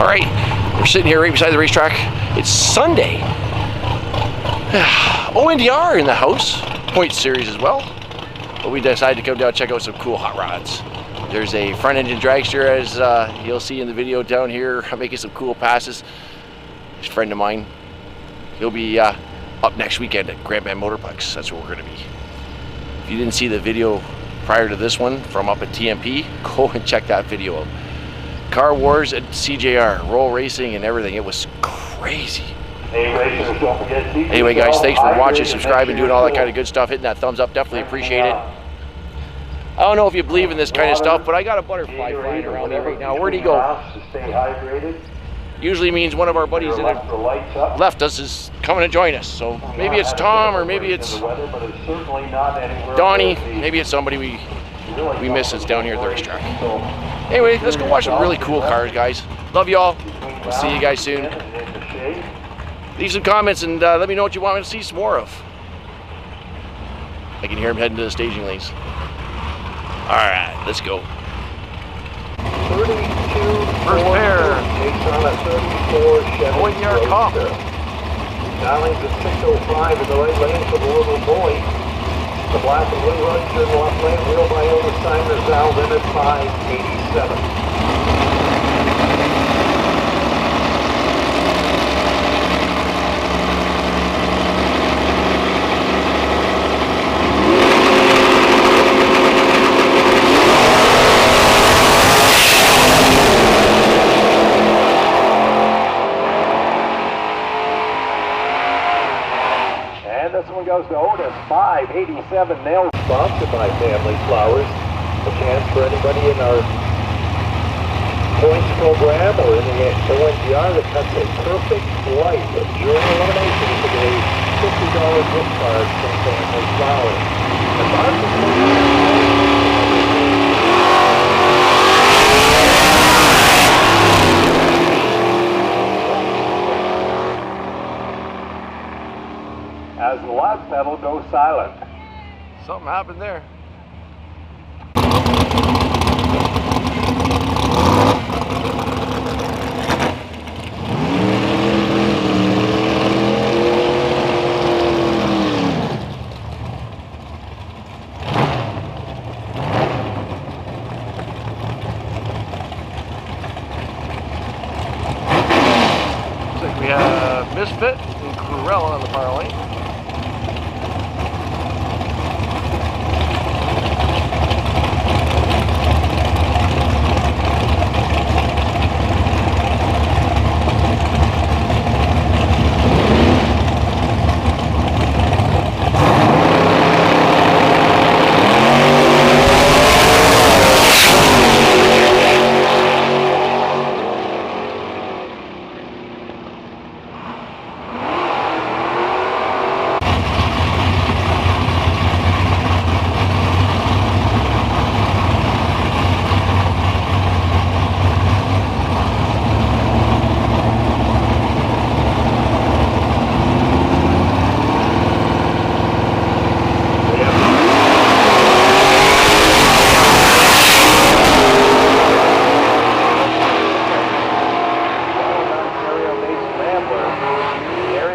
All right, we're sitting here right beside the racetrack. It's Sunday. ONDR in the house, point series as well. But we decided to come down and check out some cool hot rods. There's a front engine dragster, as you'll see in the video down here, making some cool passes. He's a friend of mine. He'll be up next weekend at Grand Bend Motorplex. That's where we're going to be. If you didn't see the video prior to this one from up at TMP, go and check that video out. Car Wars at CJR, roll racing and everything. It was crazy. Anyway, guys, thanks for watching, subscribing, doing all that kind of good stuff. Hitting that thumbs up, definitely appreciate it. I don't know if you believe in this kind of stuff, but I got a butterfly flying around me right now. Where'd he go? Usually means one of our buddies that have left us is coming to join us. So maybe it's Tom, or maybe it's Donnie, maybe it's somebody we miss that's down here at the racetrack. Anyway, let's go watch some really cool cars, guys. Love you all. We'll see you guys soon. Leave some comments and let me know what you want me to see some more of. I can hear him heading to the staging lanes. All right, let's go. 32 First pair. Takes on a 34 Chevy. ONDR Comp. Dialing to 605 in the right lane for the little boy. The black and blue runs in the left lane, wheel by owner Simon Zal, then at 587. This one goes to Otis, 587 nails. Sponsored by Family Flowers. A chance for anybody in our points program or in the ONDR that cuts a perfect light during elimination to get a $50 gift card from Family Flowers. As the last pedal goes silent. Something happened there. Looks like we have Misfit and Corella on the power lane.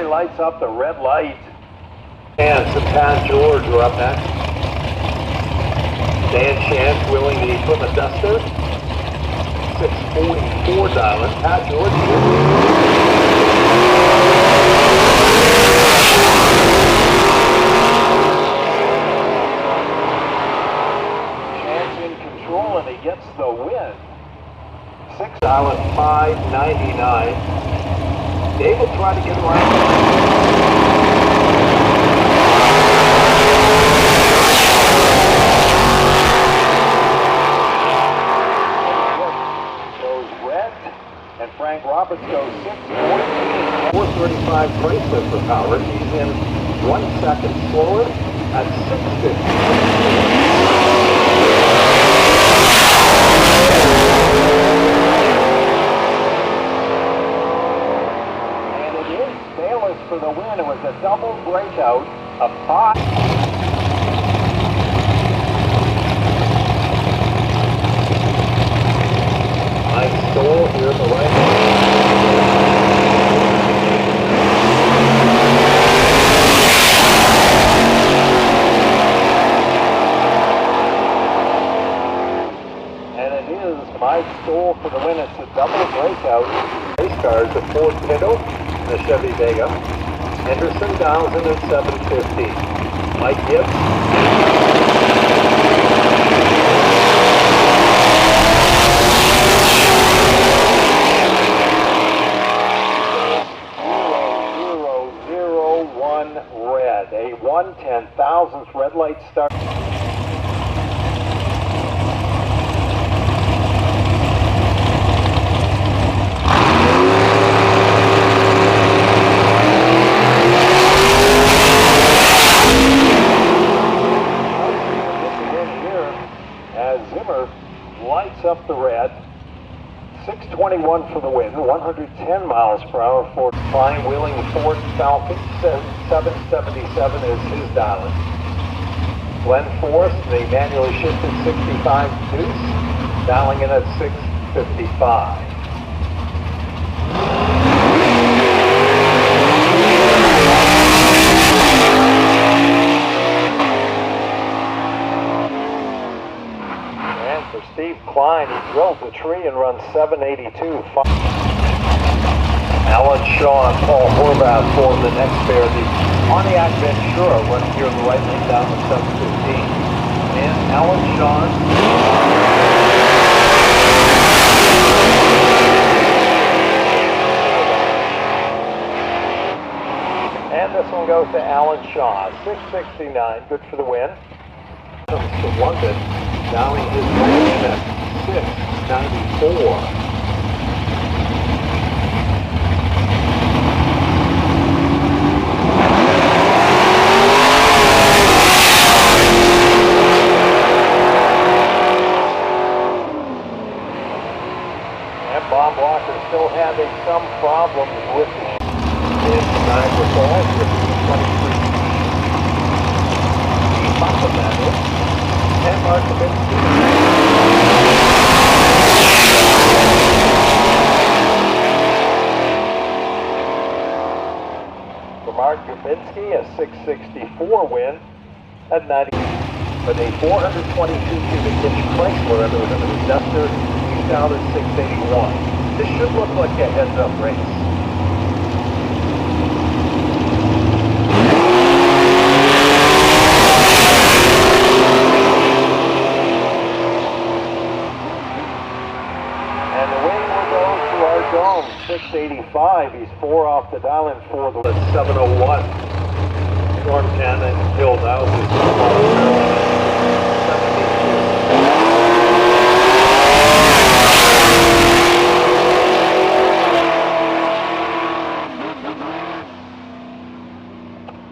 Lights up the red light. And some Pat George are up next. Dan Chance willing the Plymouth Duster. 644 dialing. Pat George. Chance in control and he gets the win. 6 dialing 599. Dave will try to get around. Goes red, and Frank Roberts goes 6:14. 435 bracelet for power. He's in 1 second slower at 6:50. For the win, it was a double breakout of 5. Nice stole here at the right. Stoll for the win. It's a double breakout. Race cars, the Ford Pinto and the Chevy Vega. Henderson dials in at 7:50. Mike Gibbs. Red. A 1/10,000th red light start. As Zimmer lights up the red. 621 for the win, 110 miles per hour for fine wheeling Ford Falcon. 777 is his dialing. Glenn Forrest, the manually shifted 65 deuce, dialing in at 655. For Steve Klein, he drills the tree and runs 782. Alan Shaw and Paul Horvath for the next pair. The Pontiac Ventura running here on the right lane down to 715. And Alan Shaw. And this one goes to Alan Shaw. 669, good for the win. Comes to London. Dialing his win at 694. And Bob Walker still having some problems with the in Niagara Falls with the 23. Top of that is. And Mark Dubinsky. For Mark Dubinsky, a 664 win at 90. But a 422 cubic inch Chrysler under the Duster, he's down at 681. This should look like a heads-up race. And the win will go to our dome, 685. He's 4 off the dial-in for the 701. Storm Cannon Hill now is 72.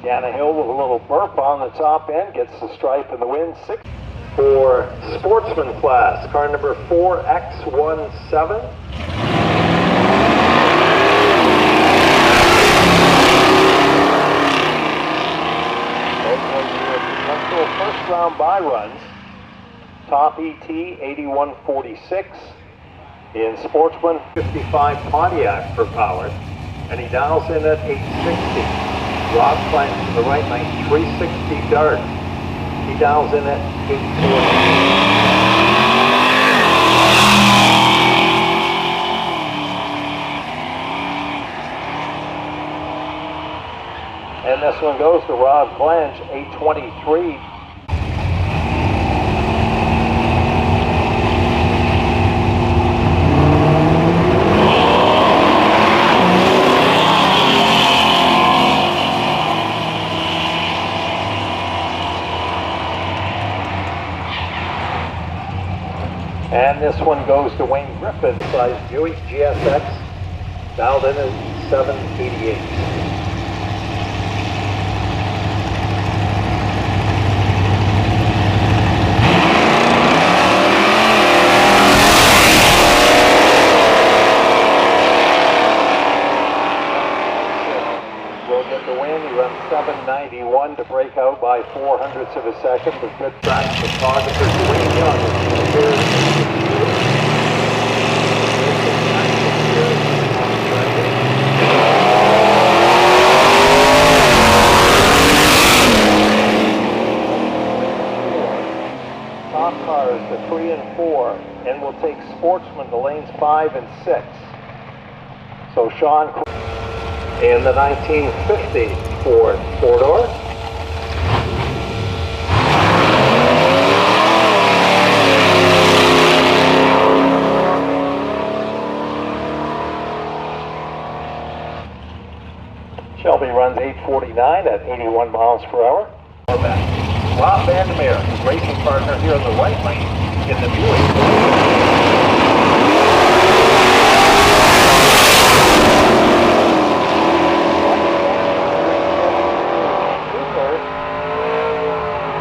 Deanna Hill with a little burp on the top end, gets the stripe in the win. 6 for Sportsman class, car number 4X17. Potential first round by runs. Top ET 8146. In Sportsman 55 Pontiac for power. And he dials in at 860. Rob Plant to the right lane, 360 Dart. He dials in at 840. And this one goes to Rob Blanche, 823. And this one goes to Wayne Griffin, size Buick GSX, dialed in at 788. Will get the win. He runs 791 to break out by 0.04 of a second with good track photographer Dwayne Young. Top cars, the 3 and 4, and we'll take Sportsman to lanes 5 and 6. So Sean in the 1950 Ford 4-door. Shelby runs 8:49 at 81 miles per hour. Rob Vandermeer, his racing partner here in the right lane in the Buick.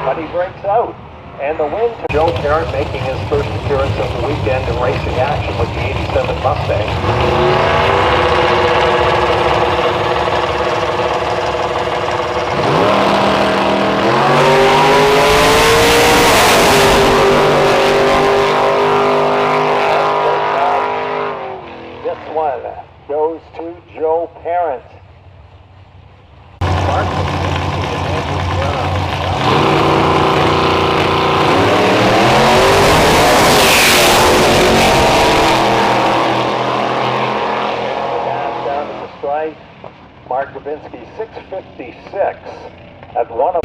But he breaks out. And the win to Joe Parent, making his first appearance of the weekend in racing action with the 87 Mustang. Goes to Joe Parent. Mark down to the stripe. Mark Gavinsky 6:56 at one of.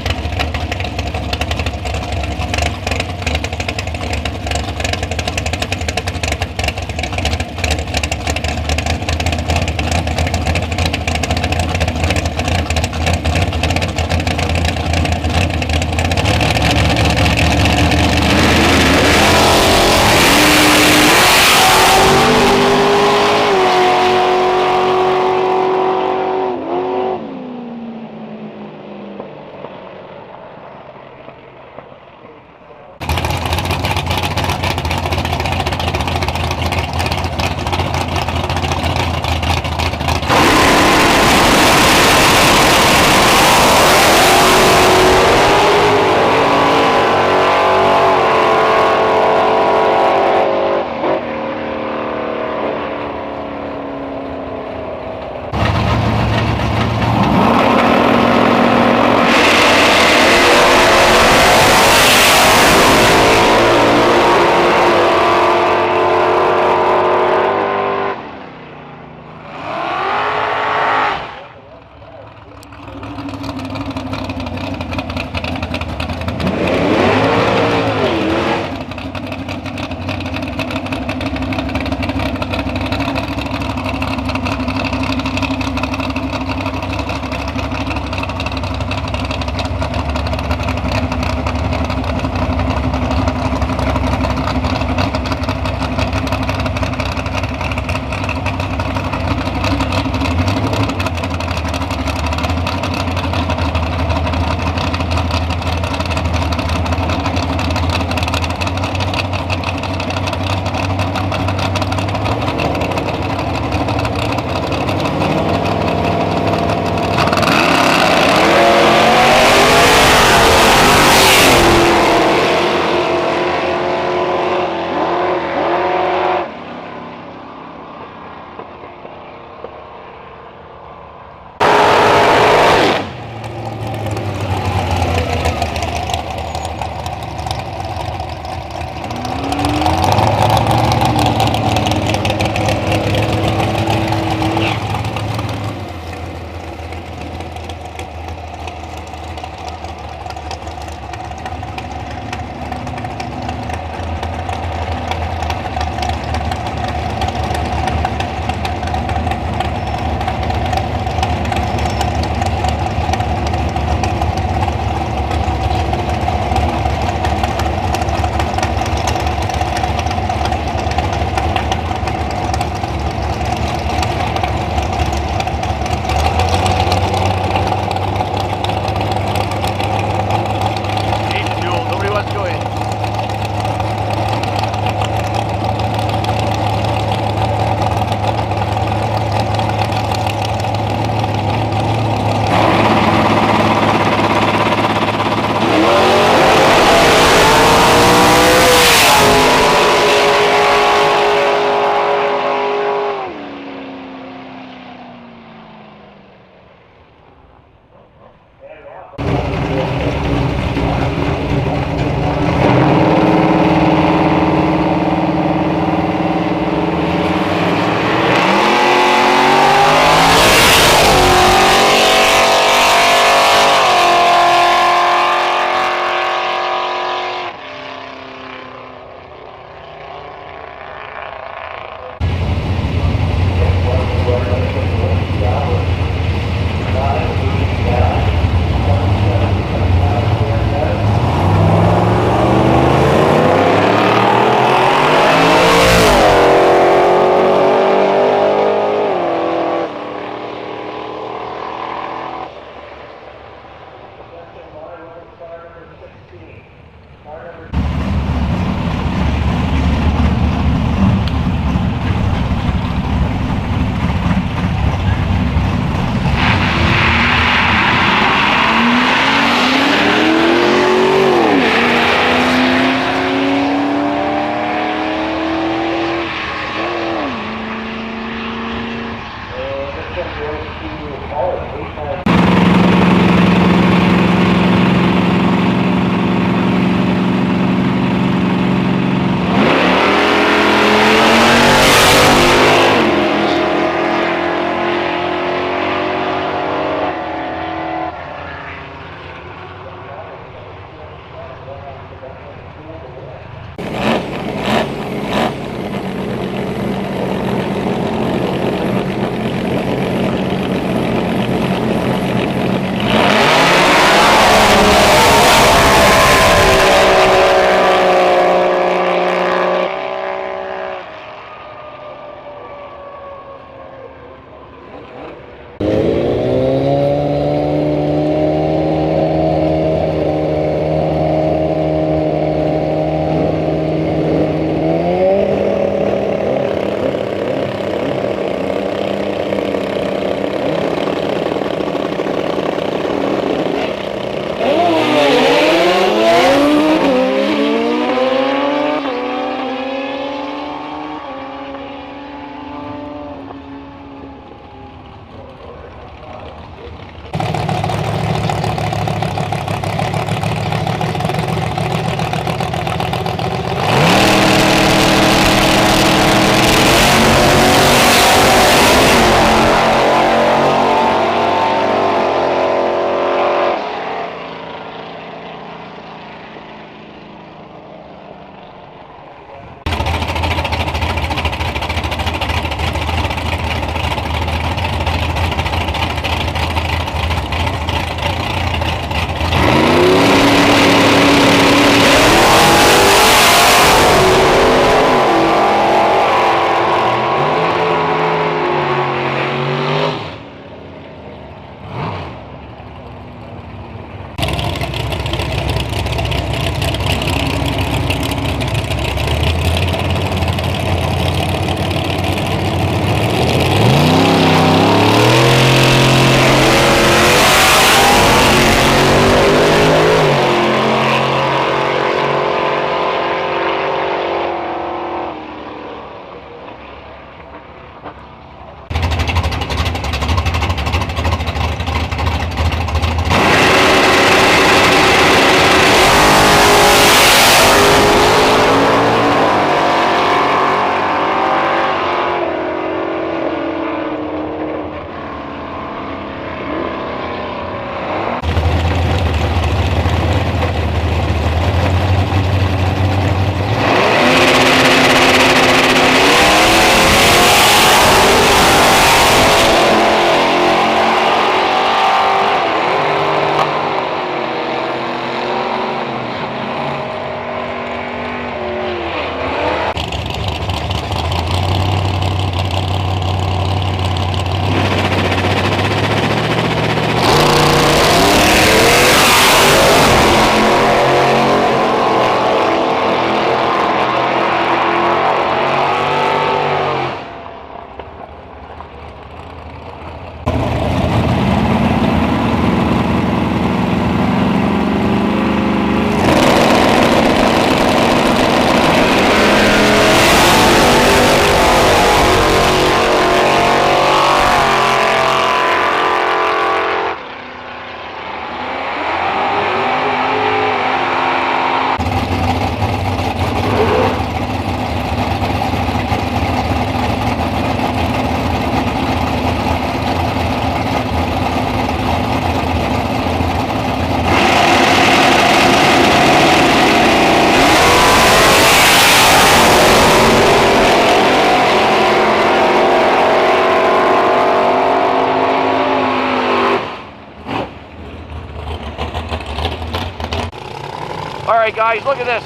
Alright guys, look at this.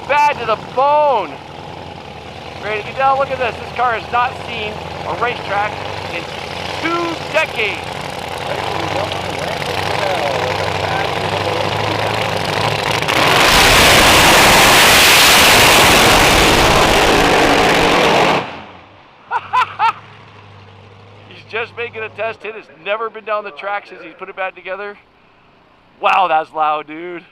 Bad to the bone. Ready to get down? Look at this. This car has not seen a racetrack in 2 decades. He's just making a test hit. Has never been down the track since he's put it back together. Wow, that's loud, dude.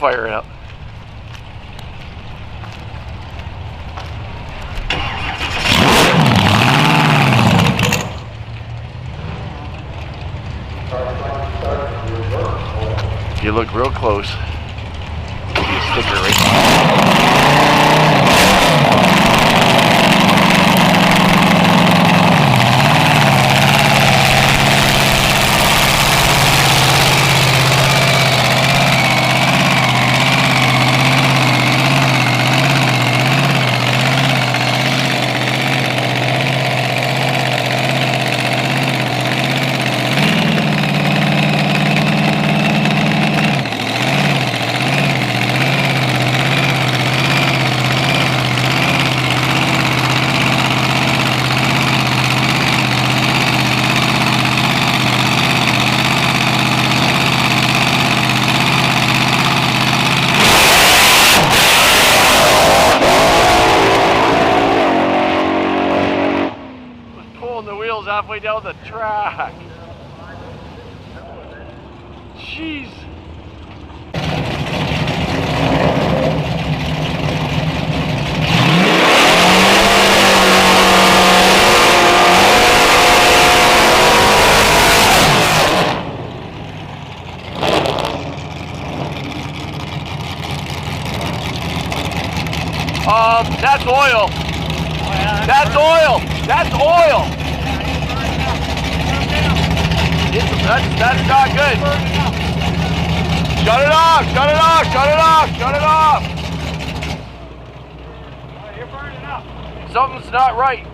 fire it up. If you look real close, there'll be a sticker right there. Halfway down the track. Jeez. That's oil. That's oil. That's oil. That's not good. Shut it off, shut it off, shut it off, shut it off. You're burning up. Something's not right.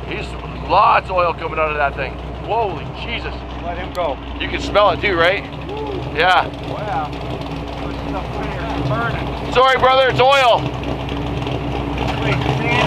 He's lots of oil coming out of that thing. Holy Jesus. Let him go. You can smell it too, right? Woo. Yeah. Wow. There's stuff in here. It's burning. Sorry, brother, it's oil. Wait, man.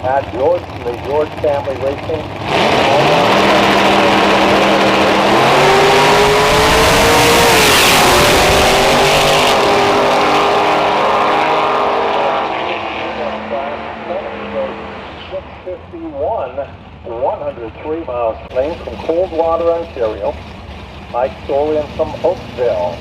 At George from the George Family Racing. .651, 103 miles. Lane from Coldwater, Ontario. Mike Solian from Oakville.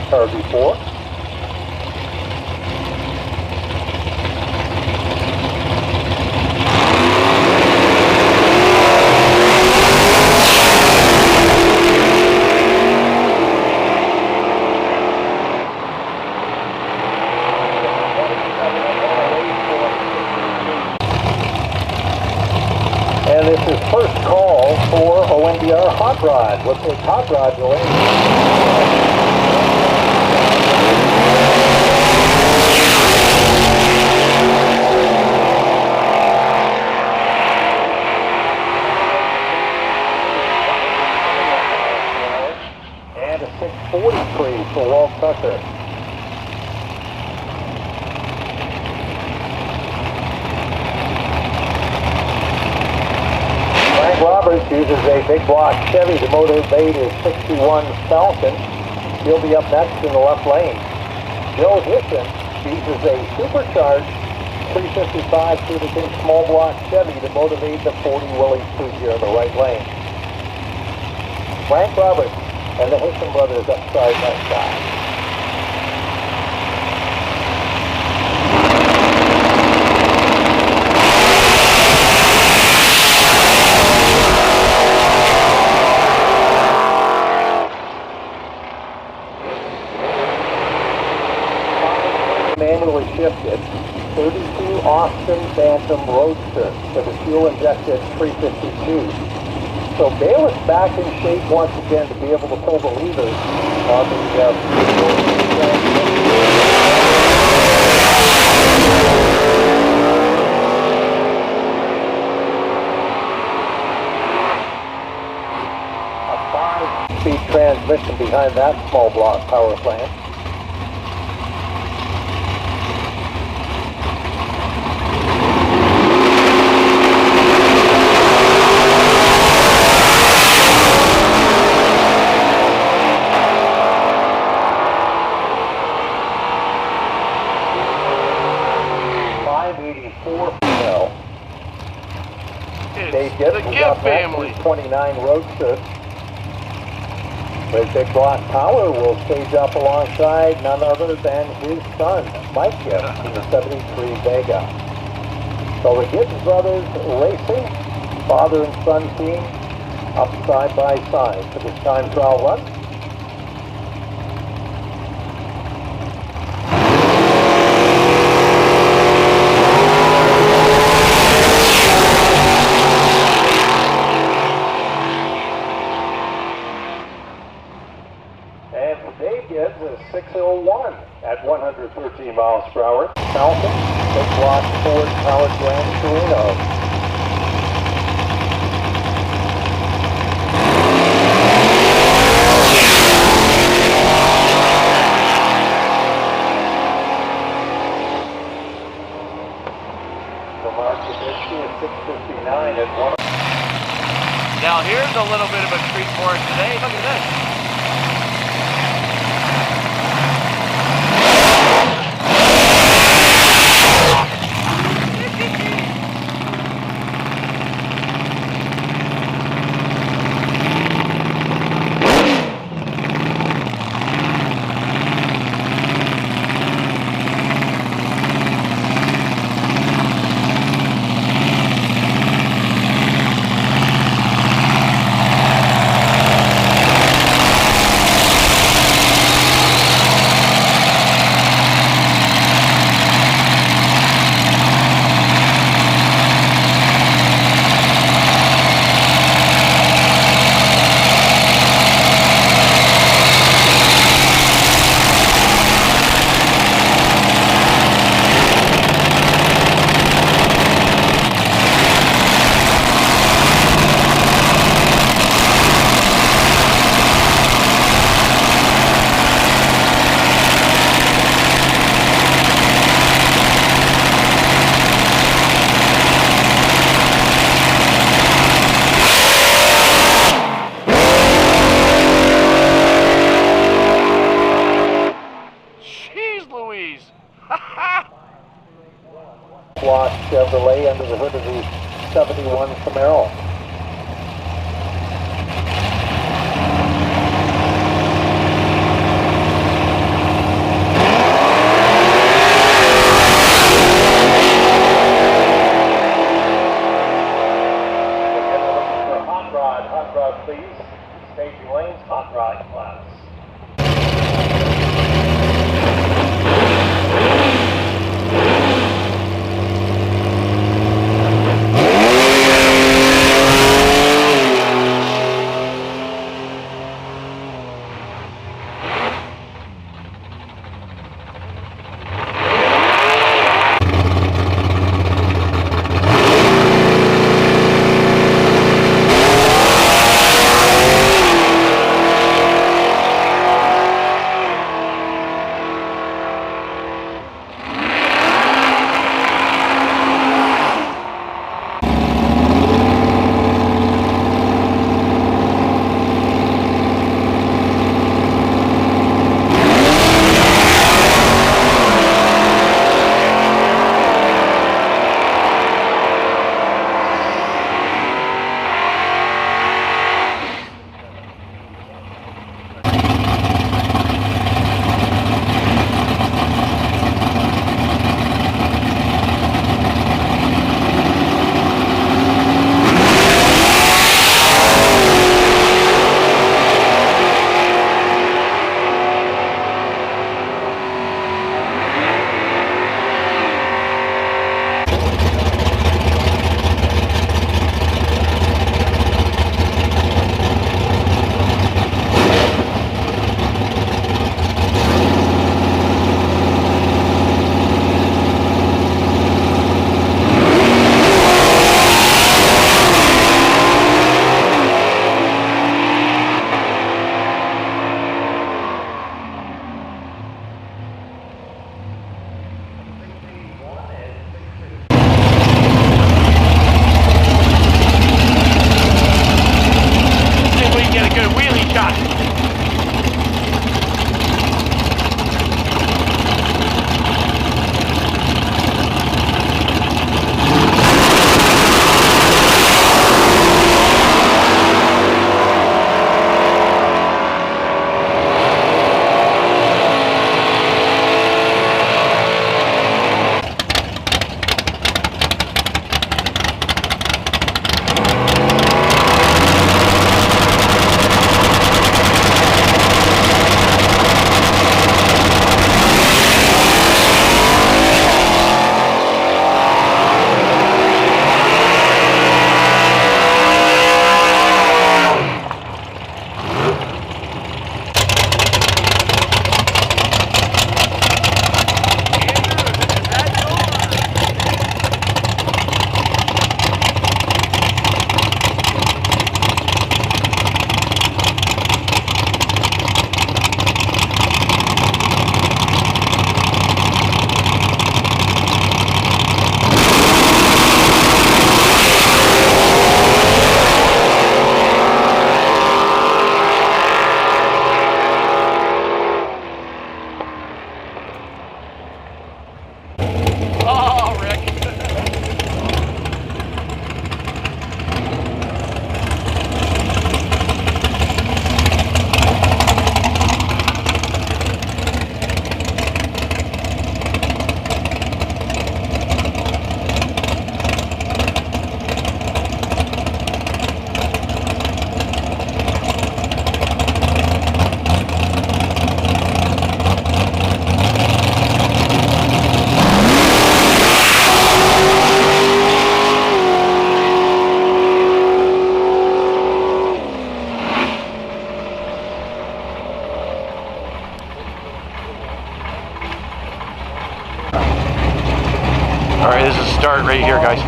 car before. And this is first call for ONDR Hot Rod. Looks like Hot Rod going. And a 643 for Walt Tucker. Roberts uses a big block Chevy to motivate his 61 Falcon. He'll be up next in the left lane. Joe Hisson uses a supercharged 355 through the big small block Chevy to motivate the 40 Willys Coupe here in the right lane. Frank Roberts and the Hisson brothers up side by side. Manually shifted 32 Austin Bantam Roadster with a fuel-injected 352. So Bayless back in shape once again to be able to pull the levers on the 5-speed transmission behind that small block power plant. The Gibb family. 29 Roadster. With big block power will stage up alongside none other than his son, Mike Gibb, in the 73 Vega. So the Gibbs brothers racing, father and son team, up side by side for this time trial run. Gibbs is 601 at 113 miles per hour. Falcon, big block Ford powered Gran Torino. The Mitsubishi is 659 at 1. Now here's a little bit of a treat for us today. Look at this. Wash Chevrolet under the hood of the 71 Camaro. All right, this is the start right here, guys.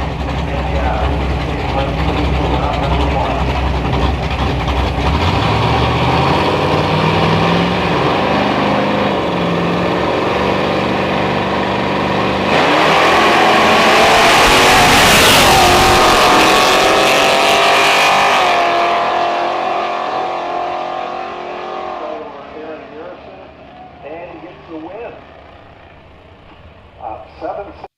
And he gets the win. 7